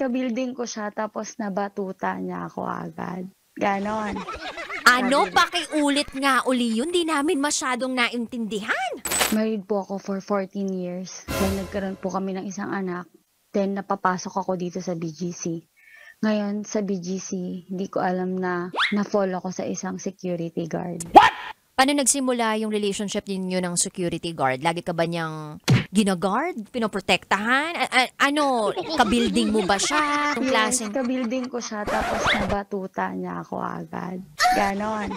Ka-building ko siya tapos nabatuta niya ako agad. Ganon. Ano? Pakiulit nga uli yun. Di namin masyadong naintindihan. Married po ako for 14 years. Then nagkaroon po kami ng isang anak. Then napapasok ako dito sa BGC. Ngayon sa BGC, hindi ko alam na na-fall ako sa isang security guard. Paano nagsimula yung relationship ninyo ng security guard? Lagi ka ba niyang ginaguard? Pinoprotektahan? Ano? Ka-building mo ba siya? Yung klaseng... Ka-building ko siya tapos nabatuta niya ako agad. Ganon.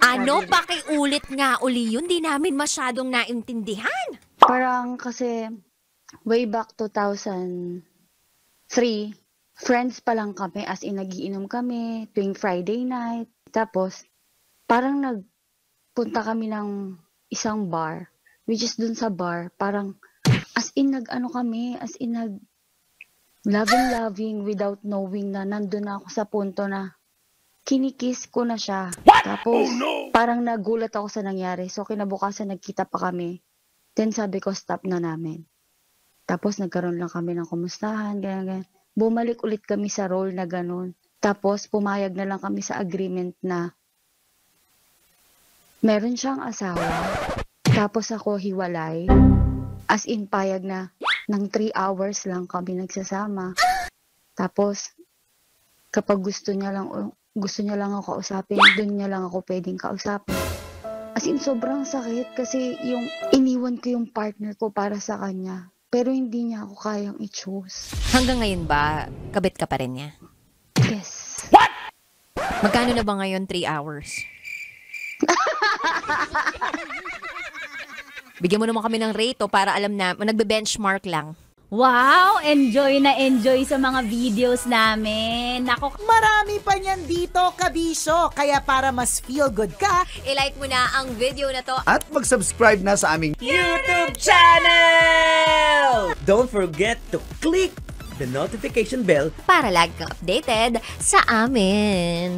Ano? Pakiulit nga uli yun. Di namin masyadong naintindihan. Parang kasi way back 2003, friends pa lang kami, as in nagiinom kami tuwing Friday night. Tapos parang nagpunta kami ng isang bar, which is dun sa bar, parang as in nag-ano kami, as in nag-loving without knowing na nandun na ako sa punto na kinikiss ko na siya. Tapos parang nagulat ako sa nangyari. So kinabukasan nagkita pa kami. Then sabi ko stop na namin. Tapos nagkaroon lang kami ng kumustahan, ganyan. Bumalik ulit kami sa role na ganun. Tapos pumayag na lang kami sa agreement na meron siyang asawa. Tapos ako hiwalay. As in payag na ng 3 hours lang kami nagsasama. Tapos kapag gusto niya lang ako kausapin, doon niya lang ako pwedeng kausapin. As in sobrang sakit kasi yung iniwan ko yung partner ko para sa kanya. Pero hindi niya ako kayang i-choose. Hanggang ngayon ba, kabit ka pa rin niya? Yes. Magkano na ba ngayon 3 hours? Bigyan mo naman kami ng rate para alam na, nagbe-benchmark lang. Wow! Enjoy na enjoy sa mga videos namin. Nako, Marami pa niyan dito, kabisyo. Kaya para mas feel good ka, I-like mo na ang video na to. At mag-subscribe na sa aming YouTube channel! Don't forget to click the notification bell Para lagi kang updated sa amin.